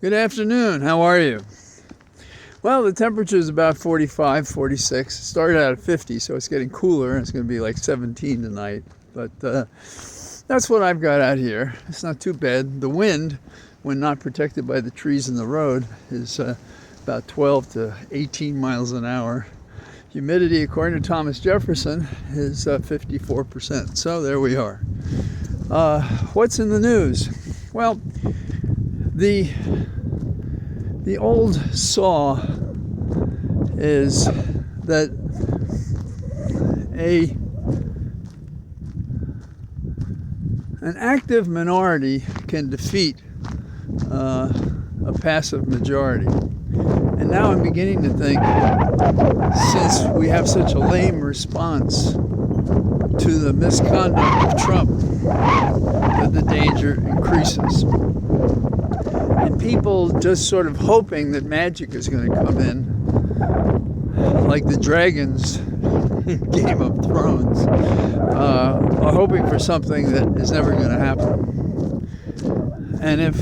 Good afternoon. How are you? Well, the temperature is about 45, 46. It started out at 50, so it's getting cooler, and it's going to be like 17 tonight. But that's what I've got out here. It's not too bad. The wind, when not protected by the trees in the road, is about 12 to 18 miles an hour. Humidity, according to Thomas Jefferson, is 54%. So there we are. What's in the news? Well, the old saw is that an active minority can defeat a passive majority. And now I'm beginning to think, since we have such a lame response to the misconduct of Trump, that the danger increases. And people just sort of hoping that magic is going to come in, like the dragons in Game of Thrones, are hoping for something that is never going to happen. And if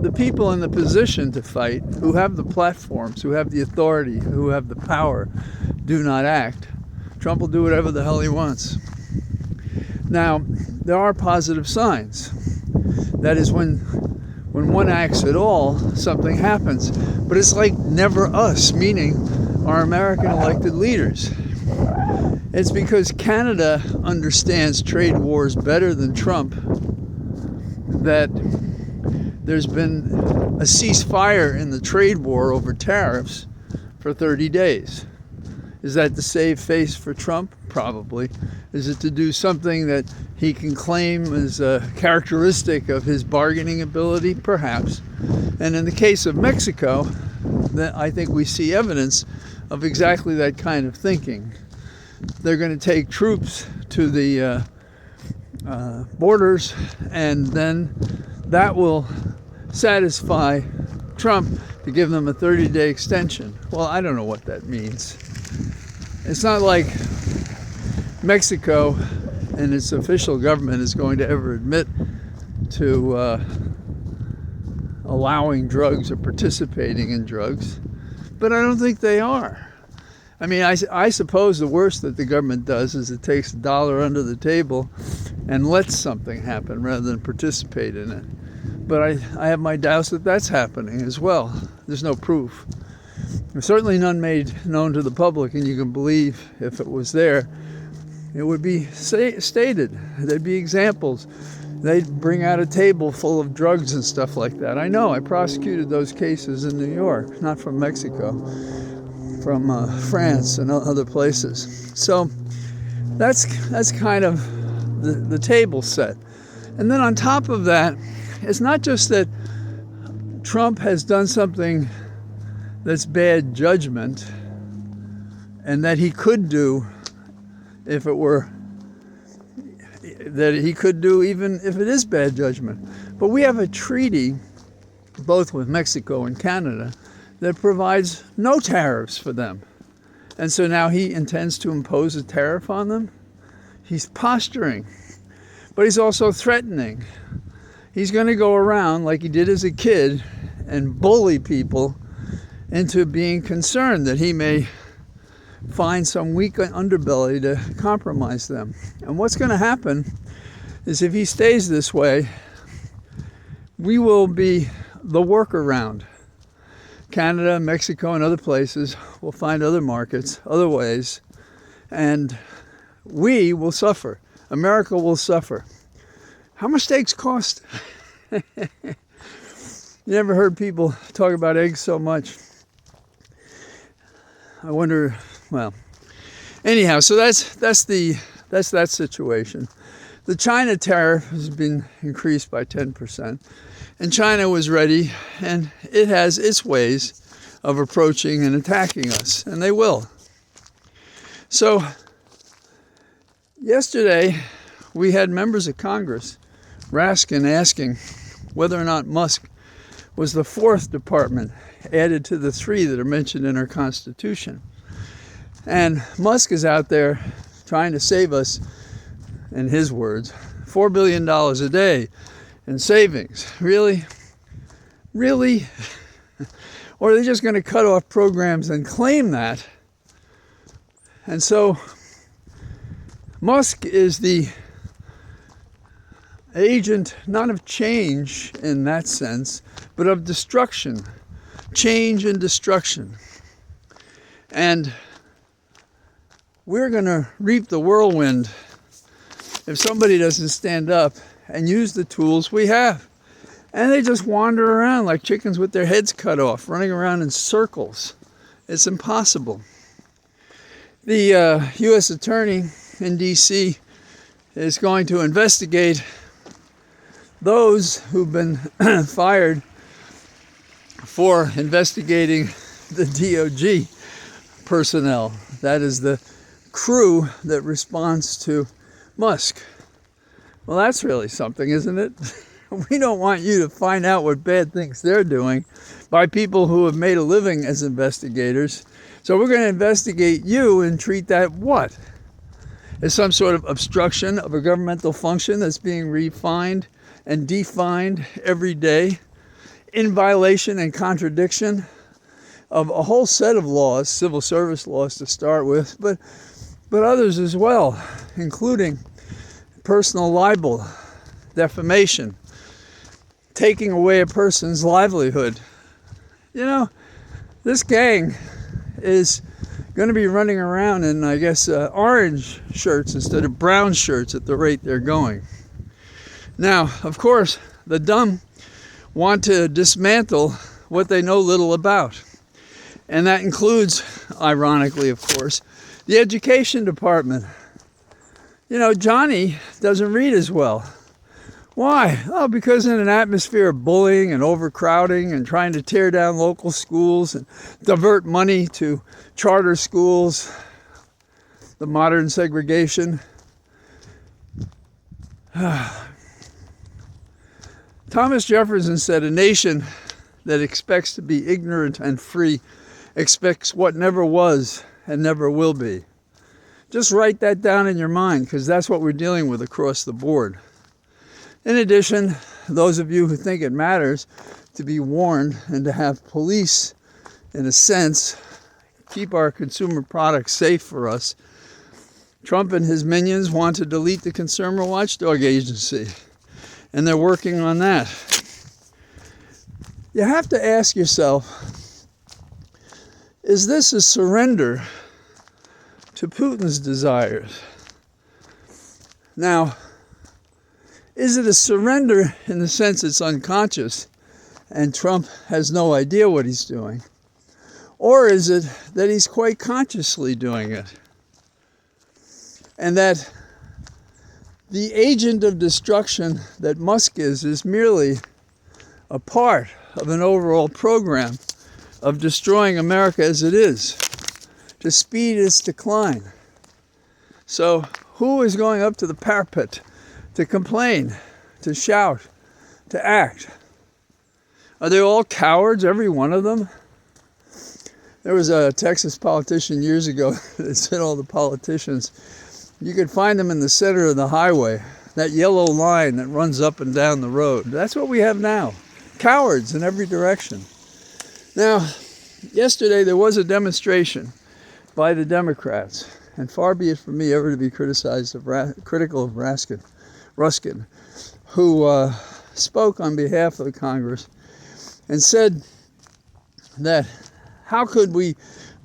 the people in the position to fight, who have the platforms, who have the authority, who have the power, do not act, Trump will do whatever the hell he wants. Now, there are positive signs. That is, when one acts at all, something happens. But it's like never us, meaning our American elected leaders. It's because Canada understands trade wars better than Trump that there's been a ceasefire in the trade war over tariffs for 30 days. Is that to save face for Trump? Probably. Is it to do something that he can claim as a characteristic of his bargaining ability? Perhaps. And in the case of Mexico, I think we see evidence of exactly that kind of thinking. They're going to take troops to the borders, and then that will satisfy Trump to give them a 30-day extension. Well, I don't know what that means. It's not like Mexico and its official government is going to ever admit to allowing drugs or participating in drugs, but I don't think they are. I mean, I suppose the worst that the government does is it takes a dollar under the table and lets something happen rather than participate in it. But I have my doubts that that's happening as well. There's no proof. There's certainly none made known to the public, and you can believe if it was there, it would be stated. There'd be examples. They'd bring out a table full of drugs and stuff like that. I know, I prosecuted those cases in New York, not from Mexico, from France and other places. So that's kind of the table set. And then on top of that, it's not just that Trump has done something that's bad judgment and that he could do if it were, that he could do even if it is bad judgment. But we have a treaty, both with Mexico and Canada, that provides no tariffs for them. And so now he intends to impose a tariff on them? He's posturing, but he's also threatening. He's going to go around like he did as a kid and bully people into being concerned that he may find some weak underbelly to compromise them. And what's going to happen is, if he stays this way, we will be the workaround. Canada, Mexico, and other places will find other markets, other ways, and we will suffer. America will suffer. How much do eggs cost? You never heard people talk about eggs so much. I wonder, well, anyhow, so that's that situation. The China tariff has been increased by 10%, and China was ready, and it has its ways of approaching and attacking us, and they will. So yesterday, we had members of Congress, Raskin, asking whether or not Musk was the fourth department added to the three that are mentioned in our Constitution. And Musk is out there trying to save us, in his words, $4 billion a day in savings. Really? Really? Or are they just going to cut off programs and claim that? And so Musk is the agent not of change in that sense, but of destruction. Change and destruction. And we're going to reap the whirlwind if somebody doesn't stand up and use the tools we have. And they just wander around like chickens with their heads cut off, running around in circles. It's impossible. The U.S. Attorney in D.C. is going to investigate those who've been fired for investigating the DOJ personnel. That is the crew that responds to Musk. Well, that's really something, isn't it? We don't want you to find out what bad things they're doing by people who have made a living as investigators. So we're going to investigate you and treat that what? As some sort of obstruction of a governmental function that's being refined and defined every day in violation and contradiction of a whole set of laws, civil service laws to start with, but others as well, including personal libel, defamation, taking away a person's livelihood. You know, this gang is going to be running around in, I guess, orange shirts instead of brown shirts at the rate they're going. Now, of course, the dumb want to dismantle what they know little about. And that includes, ironically, of course, the education department. You know, Johnny doesn't read as well. Why? Oh, because in an atmosphere of bullying and overcrowding and trying to tear down local schools and divert money to charter schools, the modern segregation. Thomas Jefferson said, "A nation that expects to be ignorant and free expects what never was and never will be." Just write that down in your mind, because that's what we're dealing with across the board. In addition, those of you who think it matters to be warned and to have police, in a sense, keep our consumer products safe for us, Trump and his minions want to delete the Consumer Watchdog Agency, and they're working on that. You have to ask yourself, is this a surrender to Putin's desires? Now, is it a surrender in the sense it's unconscious and Trump has no idea what he's doing? Or is it that he's quite consciously doing it? And that the agent of destruction that Musk is merely a part of an overall program of destroying America as it is, to speed its decline. So who is going up to the parapet to complain, to shout, to act? Are they all cowards, every one of them? There was a Texas politician years ago that said all the politicians, you could find them in the center of the highway, that yellow line that runs up and down the road. That's what we have now. Cowards in every direction. Now, yesterday there was a demonstration by the Democrats, and far be it from me ever to be critical of Ruskin, who spoke on behalf of the Congress and said that how could we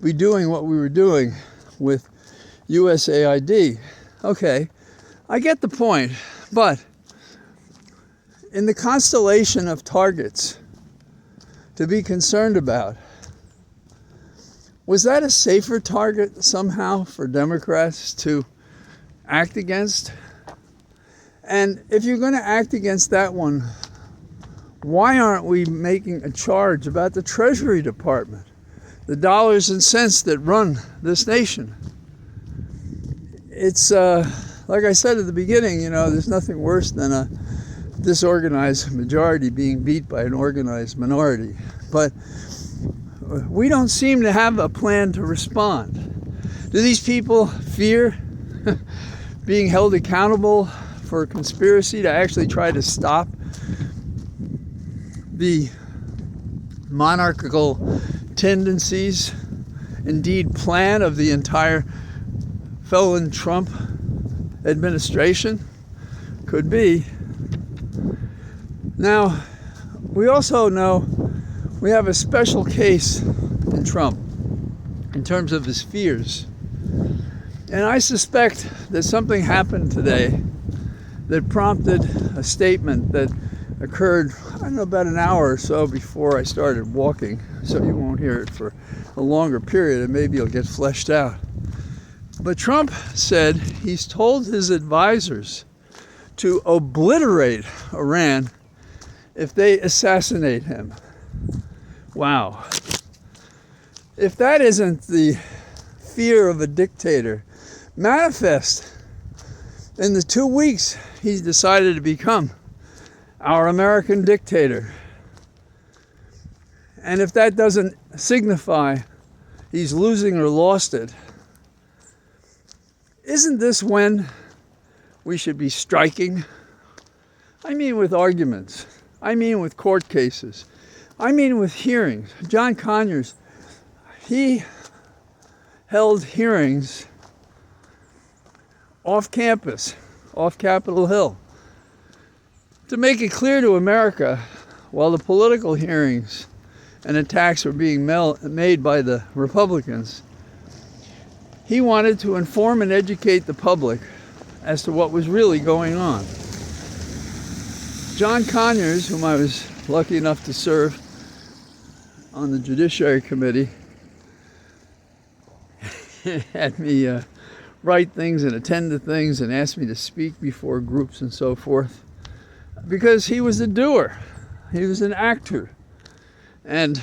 be doing what we were doing with USAID? Okay, I get the point, but in the constellation of targets to be concerned about, was that a safer target somehow for Democrats to act against? And if you're going to act against that one, why aren't we making a charge about the Treasury Department, the dollars and cents that run this nation? It's, like I said at the beginning, there's nothing worse than a disorganized majority being beat by an organized minority. But we don't seem to have a plan to respond. Do these people fear being held accountable for a conspiracy to actually try to stop the monarchical tendencies, indeed plan of the entire felon Trump administration? Could be. Now, we also know we have a special case in Trump in terms of his fears. And I suspect that something happened today that prompted a statement that occurred, I don't know, about an hour or so before I started walking, so you won't hear it for a longer period and maybe it'll get fleshed out. But Trump said he's told his advisors to obliterate Iran if they assassinate him. Wow. If that isn't the fear of a dictator manifest in the 2 weeks he's decided to become our American dictator, and if that doesn't signify he's losing or lost it, isn't this when we should be striking? I mean with arguments. I mean with court cases. I mean with hearings. John Conyers, he held hearings off campus, off Capitol Hill, to make it clear to America, while the political hearings and attacks were being made by the Republicans, he wanted to inform and educate the public as to what was really going on. John Conyers, whom I was lucky enough to serve on the Judiciary Committee, had me write things and attend to things and asked me to speak before groups and so forth, because he was a doer. He was an actor. And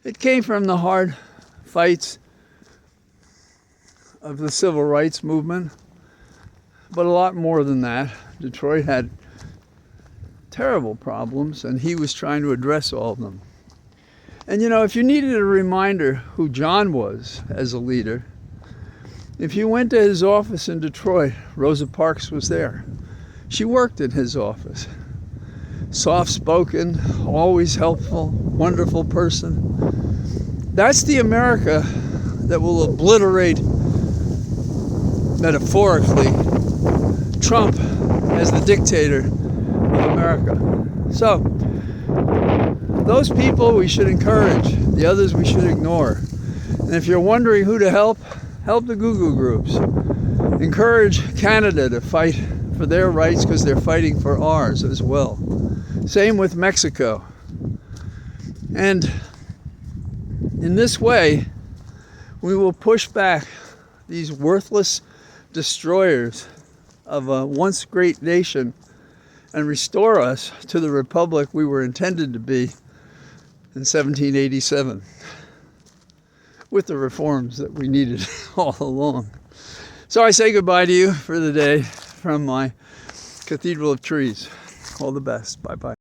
it came from the hard fights of the civil rights movement, but a lot more than that. Detroit had terrible problems, and he was trying to address all of them. And you know, if you needed a reminder who John was as a leader, if you went to his office in Detroit, Rosa Parks was there. She worked in his office. Soft-spoken, always helpful, wonderful person. That's the America that will obliterate, metaphorically, Trump as the dictator of America. So, those people we should encourage, the others we should ignore. And if you're wondering who to help the Google groups. Encourage Canada to fight for their rights because they're fighting for ours as well. Same with Mexico. And in this way, we will push back these worthless destroyers of a once great nation and restore us to the republic we were intended to be in 1787, with the reforms that we needed all along. So I say goodbye to you for the day from my Cathedral of Trees. All the best. Bye-bye.